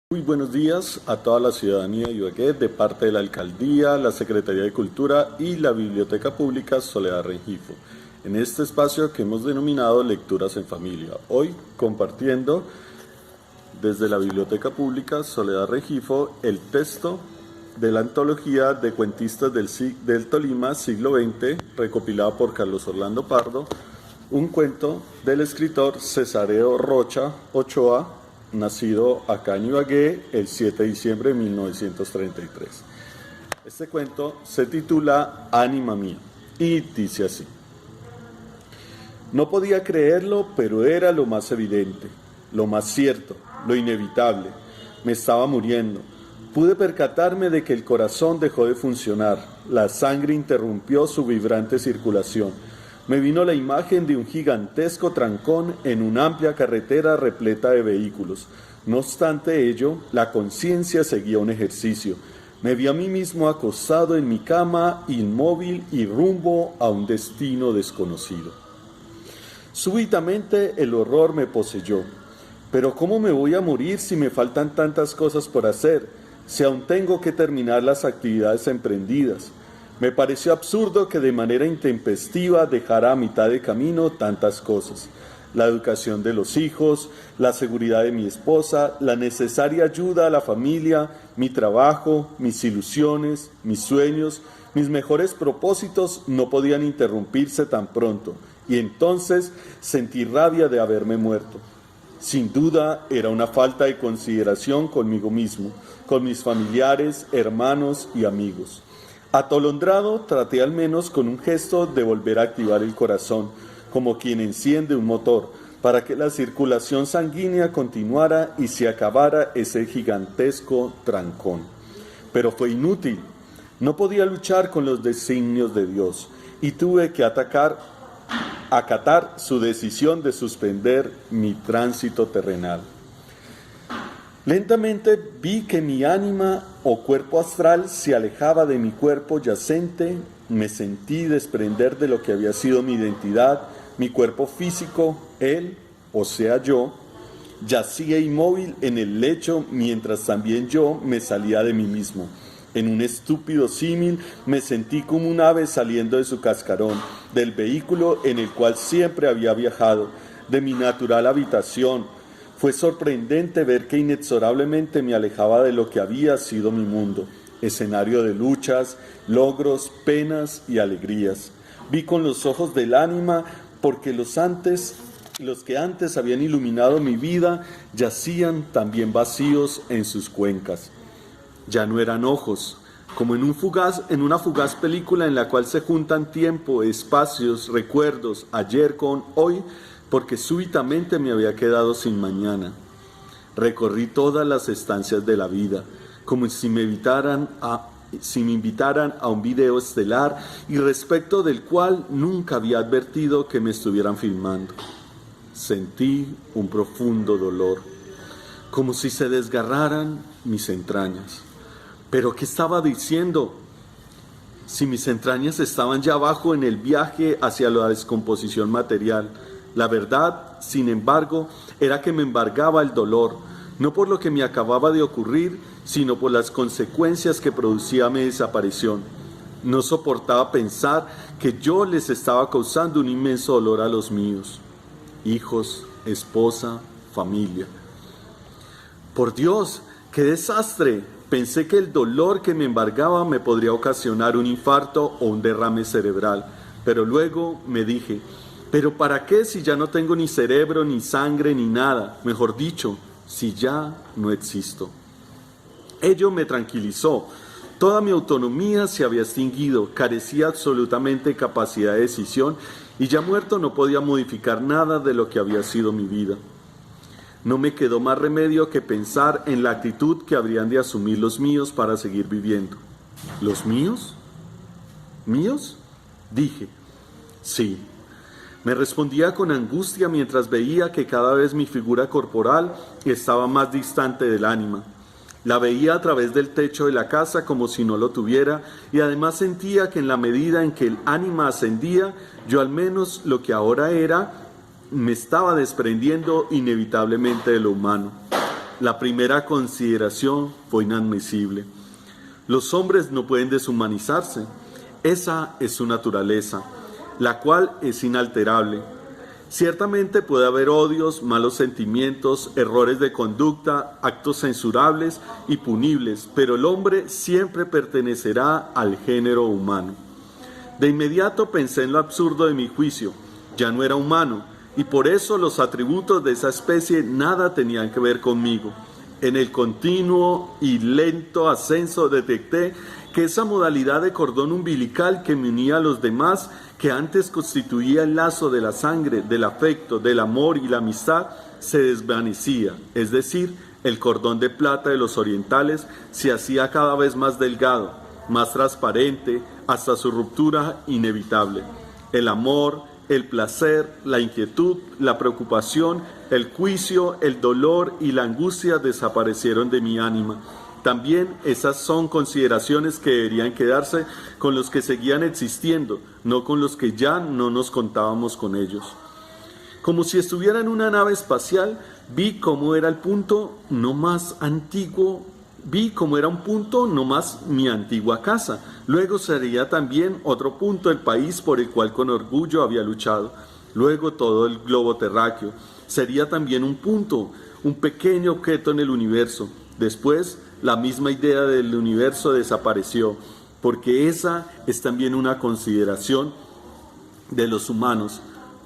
Muy buenos días a toda la ciudadanía de Ibagué, de parte de la Alcaldía, la Secretaría de Cultura y la Biblioteca Pública Soledad Rengifo, en este espacio que hemos denominado Lecturas en Familia. Hoy compartiendo desde la Biblioteca Pública Soledad Rengifo el texto de la antología de cuentistas del Tolima, siglo XX, recopilado por Carlos Orlando Pardo, un cuento del escritor Cesáreo Rocha Ochoa, nacido acá en Ibagué el 7 de diciembre de 1933. Este cuento se titula Ánima mía y dice así. No podía creerlo, pero era lo más evidente, lo más cierto, lo inevitable. Me estaba muriendo. Pude percatarme de que el corazón dejó de funcionar, la sangre interrumpió su vibrante circulación. Me vino la imagen de un gigantesco trancón en una amplia carretera repleta de vehículos. No obstante ello, la conciencia seguía un ejercicio. Me vi a mí mismo acostado en mi cama, inmóvil y rumbo a un destino desconocido. Súbitamente el horror me poseyó. Pero ¿cómo me voy a morir si me faltan tantas cosas por hacer? Si aún tengo que terminar las actividades emprendidas. Me pareció absurdo que de manera intempestiva dejara a mitad de camino tantas cosas. La educación de los hijos, la seguridad de mi esposa, la necesaria ayuda a la familia, mi trabajo, mis ilusiones, mis sueños, mis mejores propósitos no podían interrumpirse tan pronto. Y entonces sentí rabia de haberme muerto. Sin duda era una falta de consideración conmigo mismo, con mis familiares, hermanos y amigos. Atolondrado, traté al menos con un gesto de volver a activar el corazón, como quien enciende un motor, para que la circulación sanguínea continuara y se acabara ese gigantesco trancón. Pero fue inútil. No podía luchar con los designios de Dios y tuve que acatar su decisión de suspender mi tránsito terrenal. Lentamente vi que mi ánima o cuerpo astral se alejaba de mi cuerpo yacente, me sentí desprender de lo que había sido mi identidad, mi cuerpo físico, él, o sea yo, yacía inmóvil en el lecho mientras también yo me salía de mí mismo. En un estúpido símil me sentí como un ave saliendo de su cascarón, del vehículo en el cual siempre había viajado, de mi natural habitación. Fue sorprendente ver que inexorablemente me alejaba de lo que había sido mi mundo, escenario de luchas, logros, penas y alegrías. Vi con los ojos del ánima porque los que antes habían iluminado mi vida yacían también vacíos en sus cuencas. Ya no eran ojos, como en una fugaz película en la cual se juntan tiempo, espacios, recuerdos, ayer con hoy, porque súbitamente me había quedado sin mañana. Recorrí todas las estancias de la vida, como si me invitaran a un video estelar y respecto del cual nunca había advertido que me estuvieran filmando. Sentí un profundo dolor, como si se desgarraran mis entrañas. ¿Pero qué estaba diciendo? Si mis entrañas estaban ya abajo en el viaje hacia la descomposición material. La verdad, sin embargo, era que me embargaba el dolor, no por lo que me acababa de ocurrir, sino por las consecuencias que producía mi desaparición. No soportaba pensar que yo les estaba causando un inmenso dolor a los míos, hijos, esposa, familia. ¡Por Dios, qué desastre! Pensé que el dolor que me embargaba me podría ocasionar un infarto o un derrame cerebral, pero luego me dije, ¿pero para qué si ya no tengo ni cerebro, ni sangre, ni nada? Mejor dicho, si ya no existo. Ello me tranquilizó. Toda mi autonomía se había extinguido, carecía absolutamente de capacidad de decisión y ya muerto no podía modificar nada de lo que había sido mi vida. No me quedó más remedio que pensar en la actitud que habrían de asumir los míos para seguir viviendo. ¿Los míos? ¿Míos? Dije, sí. Me respondía con angustia mientras veía que cada vez mi figura corporal estaba más distante del ánima. La veía a través del techo de la casa como si no lo tuviera y además sentía que en la medida en que el ánima ascendía, yo al menos lo que ahora era, me estaba desprendiendo inevitablemente de lo humano. La primera consideración fue inadmisible. Los hombres no pueden deshumanizarse. Esa es su naturaleza, la cual es inalterable. Ciertamente puede haber odios, malos sentimientos, errores de conducta, actos censurables y punibles, pero el hombre siempre pertenecerá al género humano. De inmediato pensé en lo absurdo de mi juicio. Ya no era humano, y por eso los atributos de esa especie nada tenían que ver conmigo. En el continuo y lento ascenso detecté que esa modalidad de cordón umbilical que me unía a los demás, que antes constituía el lazo de la sangre, del afecto, del amor y la amistad, se desvanecía, es decir, el cordón de plata de los orientales se hacía cada vez más delgado, más transparente, hasta su ruptura inevitable. El amor, el placer, la inquietud, la preocupación, el juicio, el dolor y la angustia desaparecieron de mi ánima. También esas son consideraciones que deberían quedarse con los que seguían existiendo, no con los que ya no nos contábamos con ellos. Como si estuviera en una nave espacial, vi cómo era el punto no más antiguo, vi cómo era un punto no más mi antigua casa. Luego sería también otro punto el país por el cual con orgullo había luchado. Luego todo el globo terráqueo. Sería también un punto, un pequeño objeto en el universo. Después, la misma idea del universo desapareció, porque esa es también una consideración de los humanos.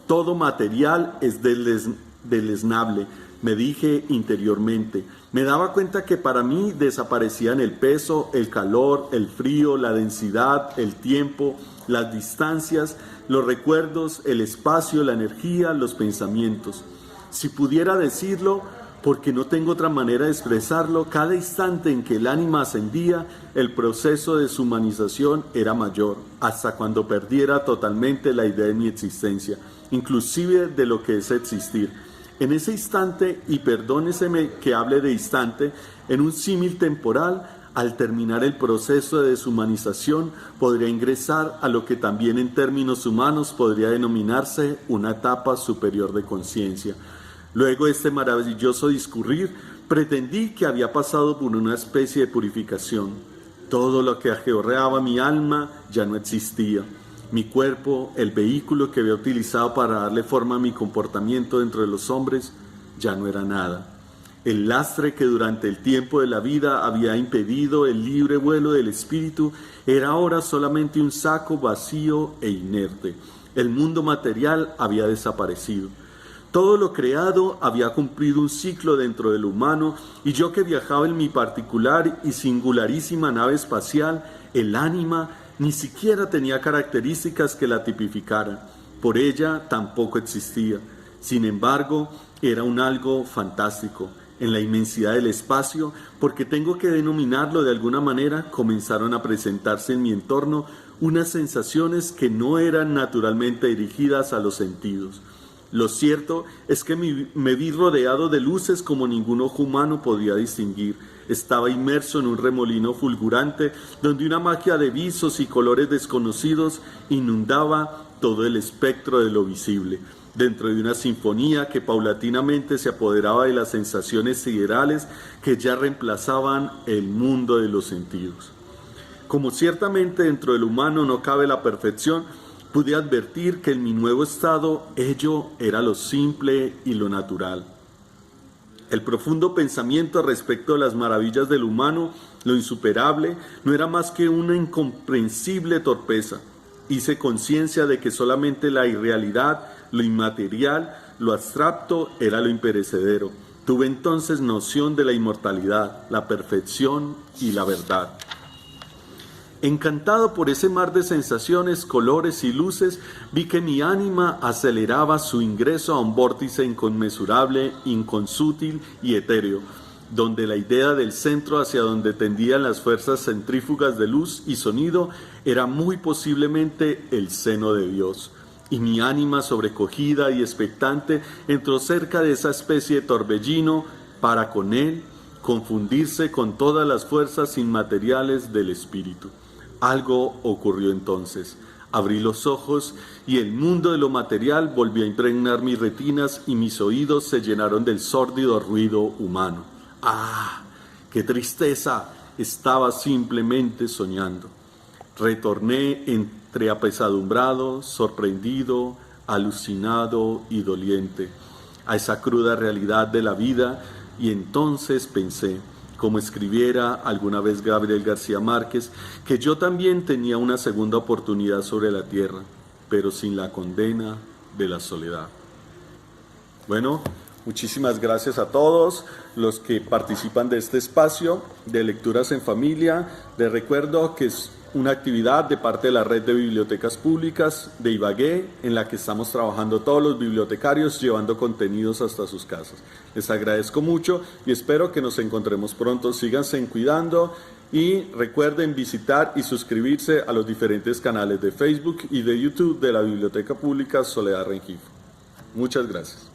Todo material es deleznable, me dije interiormente. Me daba cuenta que para mí desaparecían el peso, el calor, el frío, la densidad, el tiempo, las distancias, los recuerdos, el espacio, la energía, los pensamientos. Si pudiera decirlo, porque no tengo otra manera de expresarlo, cada instante en que el ánima ascendía, el proceso de deshumanización era mayor, hasta cuando perdiera totalmente la idea de mi existencia, inclusive de lo que es existir. En ese instante, y perdóneseme que hable de instante, en un símil temporal, al terminar el proceso de deshumanización, podría ingresar a lo que también en términos humanos podría denominarse una etapa superior de conciencia. Luego de este maravilloso discurrir, pretendí que había pasado por una especie de purificación. Todo lo que ajeorreaba mi alma ya no existía. Mi cuerpo, el vehículo que había utilizado para darle forma a mi comportamiento dentro de los hombres, ya no era nada. El lastre que durante el tiempo de la vida había impedido el libre vuelo del espíritu era ahora solamente un saco vacío e inerte. El mundo material había desaparecido. Todo lo creado había cumplido un ciclo dentro del humano, y yo que viajaba en mi particular y singularísima nave espacial, el ánima ni siquiera tenía características que la tipificaran. Por ella tampoco existía. Sin embargo, era un algo fantástico. En la inmensidad del espacio, porque tengo que denominarlo de alguna manera, comenzaron a presentarse en mi entorno unas sensaciones que no eran naturalmente dirigidas a los sentidos. Lo cierto es que me vi rodeado de luces como ningún ojo humano podía distinguir. Estaba inmerso en un remolino fulgurante donde una magia de visos y colores desconocidos inundaba todo el espectro de lo visible, dentro de una sinfonía que paulatinamente se apoderaba de las sensaciones siderales que ya reemplazaban el mundo de los sentidos. Como ciertamente dentro del humano no cabe la perfección, pude advertir que en mi nuevo estado ello era lo simple y lo natural. El profundo pensamiento respecto a las maravillas del humano, lo insuperable, no era más que una incomprensible torpeza. Hice conciencia de que solamente la irrealidad, lo inmaterial, lo abstracto era lo imperecedero. Tuve entonces noción de la inmortalidad, la perfección y la verdad. Encantado por ese mar de sensaciones, colores y luces, vi que mi ánima aceleraba su ingreso a un vórtice inconmensurable, inconsútil y etéreo, donde la idea del centro hacia donde tendían las fuerzas centrífugas de luz y sonido era muy posiblemente el seno de Dios. Y mi ánima, sobrecogida y expectante, entró cerca de esa especie de torbellino para con él confundirse con todas las fuerzas inmateriales del espíritu. Algo ocurrió entonces. Abrí los ojos y el mundo de lo material volvió a impregnar mis retinas y mis oídos se llenaron del sórdido ruido humano. ¡Ah! ¡Qué tristeza! Estaba simplemente soñando. Retorné entre apesadumbrado, sorprendido, alucinado y doliente a esa cruda realidad de la vida, y entonces pensé, como escribiera alguna vez Gabriel García Márquez, que yo también tenía una segunda oportunidad sobre la tierra, pero sin la condena de la soledad. Bueno, muchísimas gracias a todos los que participan de este espacio de lecturas en familia. Les recuerdo que es una actividad de parte de la Red de Bibliotecas Públicas de Ibagué, en la que estamos trabajando todos los bibliotecarios llevando contenidos hasta sus casas. Les agradezco mucho y espero que nos encontremos pronto. Síganse cuidando y recuerden visitar y suscribirse a los diferentes canales de Facebook y de YouTube de la Biblioteca Pública Soledad Rengifo. Muchas gracias.